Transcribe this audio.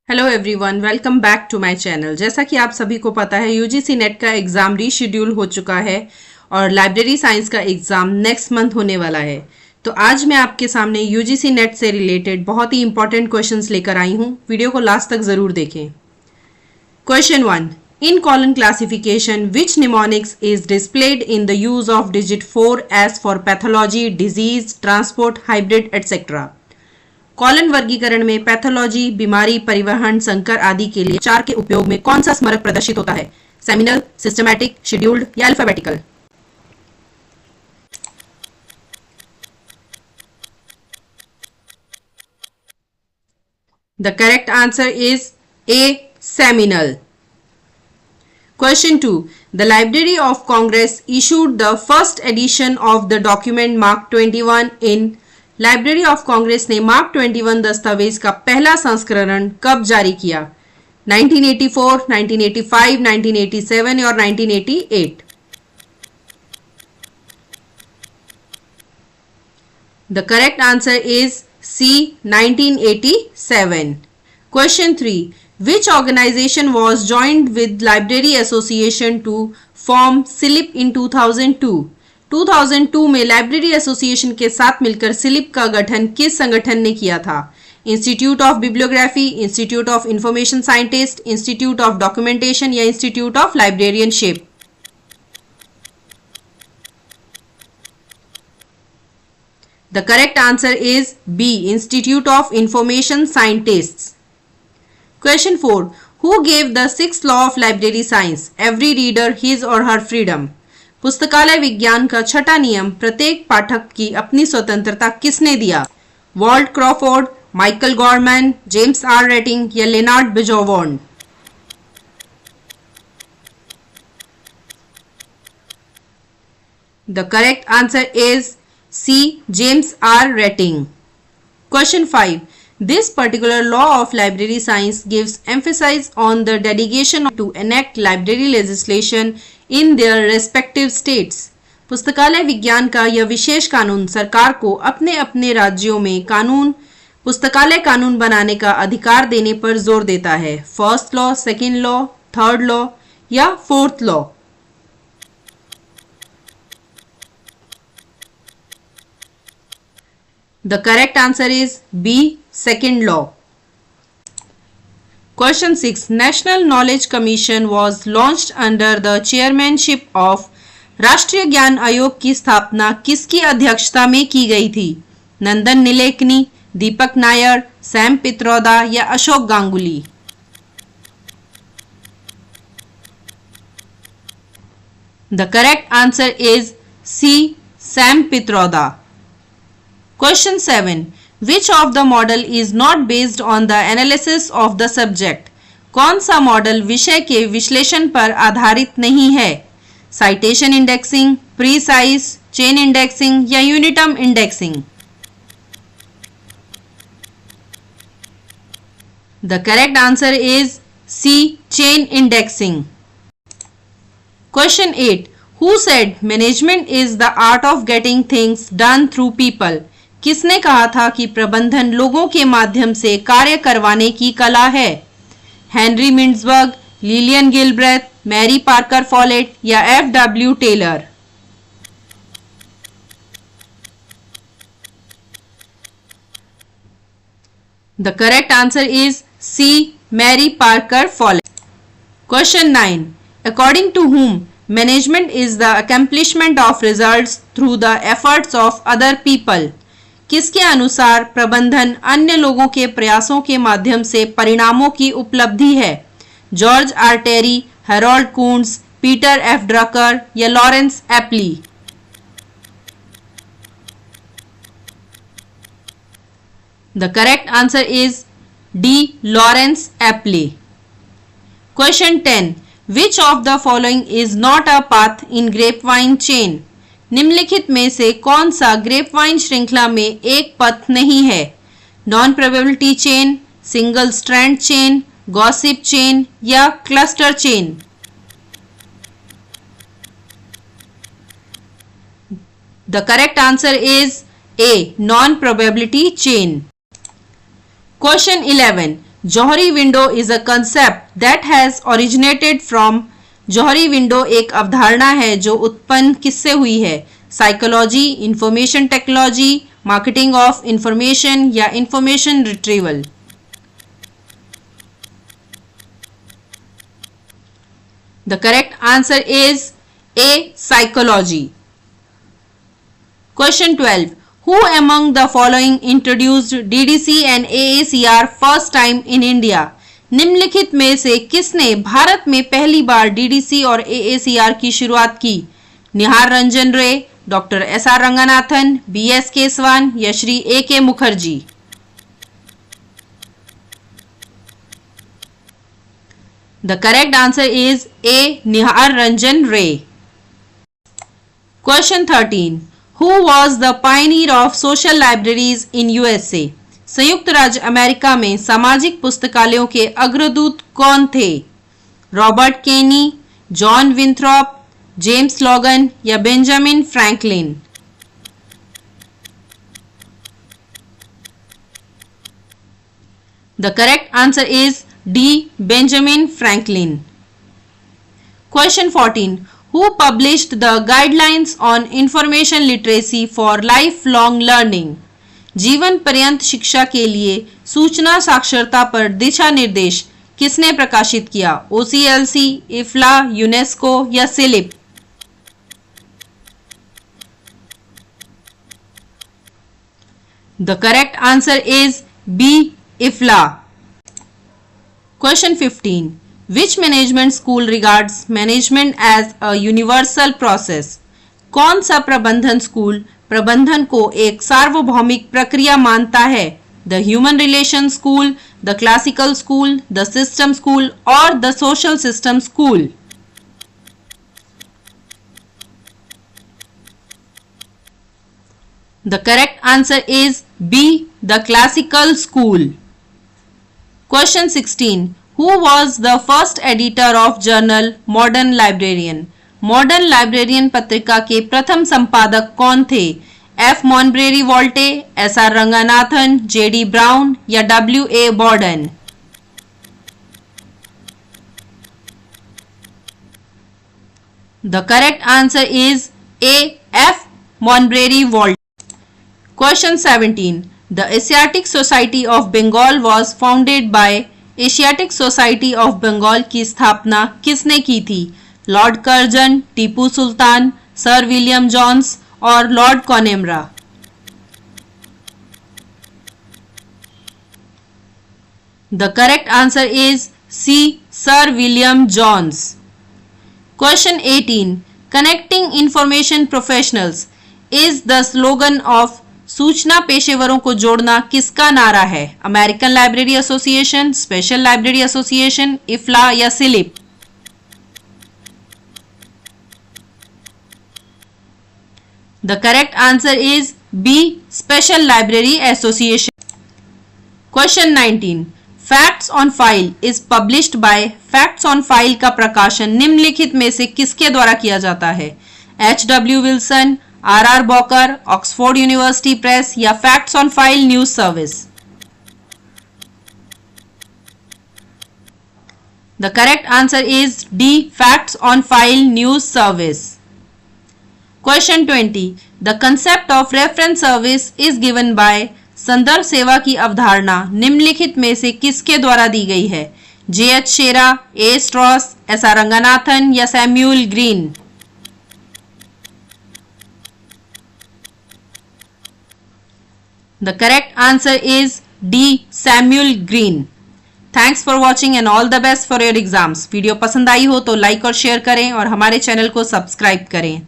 Hello everyone, welcome back to my channel. जैसा कि आप सभी को पता है, यूजीसी नेट का एग्ज़ाम रीशेड्यूल हो चुका है और लाइब्रेरी साइंस का एग्ज़ाम नेक्स्ट मंथ होने वाला है। तो आज मैं आपके सामने यूजीसी नेट से रिलेटेड बहुत ही इंपॉर्टेंट क्वेश्चंस लेकर आई हूँ। वीडियो को लास्ट तक ज़रूर देखें। Question 1, in colon classification which mnemonics is displayed in the use of digit 4 as for pathology, disease, transport, hybrid etcetera. Colon वर्गीकरण में पैथोलॉजी, बीमारी, परिवहन, संकर आदि के लिए 4 के उपयोग में कौन सा स्मरक प्रदर्शित होता है? सेमिनल, सिस्टमैटिक, शेड्यूल्ड या alphabetical? The correct answer is A, seminal. Question 2. The Library of Congress issued the first edition of the document Mark 21 in library of Congress ने मार्क 21 दस्तावेज का पहला संस्करण कब जारी किया? 1984, 1985, 1987 और 1988? The correct answer is C, 1987. Question 3. Which organization was joined with Library Association to form SILIP in 2002? 2002 में लाइब्रेरी एसोसिएशन के साथ मिलकर सिलिप का गठन किस संगठन ने किया था? Institute of bibliography, institute of information scientist, institute of documentation या institute of librarianship? The correct answer is B, institute of information scientists. Question 4. Who gave the 6th law of library science? Every reader his और her freedom. पुस्तकालय विज्ञान का छठा नियम प्रत्येक पाठक की अपनी स्वतंत्रता किसने दिया? Walt Crawford, Michael Gorman, James R Rettig या लेनार्ड बिजोवॉन? The correct answer is C, James R Rettig. Question 5. This particular law of library science gives emphasis on the delegation to enact library legislation in their respective states. पुस्तकालय विज्ञान का यह विशेष कानून सरकार को अपने अपने राज्यों में पुस्तकालय कानून बनाने का अधिकार देने पर जोर देता है. First law, second law, third law या fourth law? The correct answer is B, second law. Question 6. National Knowledge Commission was launched under the chairmanship of राष्ट्रीय ज्ञान आयोग की स्थापना किसकी अध्यक्षता में की गई थी? नंदन नीलेकनी, दीपक नायर, सैम पित्रोदा या Ashok Ganguly? The correct answer is C, Sam Pitroda. Question 7. Which of the model is not based on the analysis of the subject? कौन सा मॉडल विषय के विश्लेषण पर आधारित नहीं है? Citation indexing, precise, chain indexing या यूनिटर्म indexing? The correct answer is C, chain indexing. Question 8. Who said management is the art of getting things done through people? किसने कहा था कि प्रबंधन लोगों के माध्यम से कार्य करवाने की कला है? Henry Mintzberg, Lillian Gilbreth, Mary Parker Follett या F.W. Taylor? The correct answer is C, Mary Parker Follett. Question 9. According to whom management is the accomplishment of results through the efforts of other people? किसके अनुसार प्रबंधन अन्य लोगों के प्रयासों के माध्यम से परिणामों की उपलब्धि है? George R Terry, Harold Koontz, Peter F Drucker या Lawrence Appley? The correct answer is D, Lawrence Appley. Question 10. Which of the following is not a path in grapevine chain? निम्नलिखित में से कौन सा ग्रेपवाइन श्रृंखला में एक पथ नहीं है? Non probability chain, single strand chain, gossip chain या cluster chain? The correct answer is A, non probability chain. Question 11. Johari window is a concept that has originated from. Johari window एक अवधारणा है जो उत्पन्न किससे हुई है? Psychology, information technology, marketing of information या information retrieval. The correct answer is A. Psychology. Question 12. Who among the following introduced DDC and AACR first time in India? निम्नलिखित में से किसने भारत में पहली बार DDC और AACR की शुरुआत की? निहार रंजन रे, डॉक्टर SR रंगनाथन, BS केसवान या Shri AK Mukherjee? The correct answer is A. Nihar Ranjan Ray. Question 13. Who was the pioneer of social libraries in USA? संयुक्त राज्य अमेरिका में सामाजिक पुस्तकालयों के अग्रदूत कौन थे? रॉबर्ट केनी, जॉन विंथ्रॉप, जेम्स लॉगन या Benjamin Franklin? The correct answer is D. Benjamin Franklin. Question 14. Who published the guidelines on information literacy for lifelong learning? जीवन पर्यंत शिक्षा के लिए सूचना साक्षरता पर दिशा निर्देश किसने प्रकाशित किया? OCLC, IFLA, यूनेस्को या slip? The correct answer is B. IFLA. Question 15. Which management school regards management as a universal process? कौन सा प्रबंधन स्कूल प्रबंधन को एक सार्वभौमिक प्रक्रिया मानता है? The Human Relations School, the Classical School, the System School or the Social System School? The correct answer is B. The Classical School. Question 16. Who was the first editor of journal Modern Librarian? Modern librarian पत्रिका के प्रथम संपादक कौन थे? F. मॉनब्रेरी वॉल्टे, SR Ranganathan, JD brown या WA बॉर्डन? The correct answer is A. F. मॉनब्रेरी वॉल्टे. Question 17. The Asiatic Society of Bengal was founded by. Asiatic Society of Bengal की स्थापना किसने की थी? Lord Curzon, Tipu Sultan, Sir William Jones और Lord Connemara? The correct answer is C. Sir William Jones. Question 18. Connecting information professionals is the slogan of. सूचना पेशेवरों को जोड़ना किसका नारा है? American Library Association, Special Library Association, IFLA या CILIP? The correct answer is B. Special Library Association. Question 19. Facts on File is published by. Facts on file का प्रकाशन निम्नलिखित में से किसके द्वारा किया जाता है? H.W. Wilson, R.R. Bowker, Oxford University Press या Facts on File News Service? The correct answer is D. Facts on File News Service. Question 20. The concept of reference service is given by. संदर्भ सेवा की अवधारणा निम्नलिखित में से किसके द्वारा दी गई है? J.H. Shera, A. Straws, S.R. Ranganathan या Samuel Green? The correct answer is D. Samuel Green. Thanks for watching and all the best for your exams. Video पसंद आई हो तो लाइक और शेयर करें और हमारे चैनल को सब्सक्राइब करें.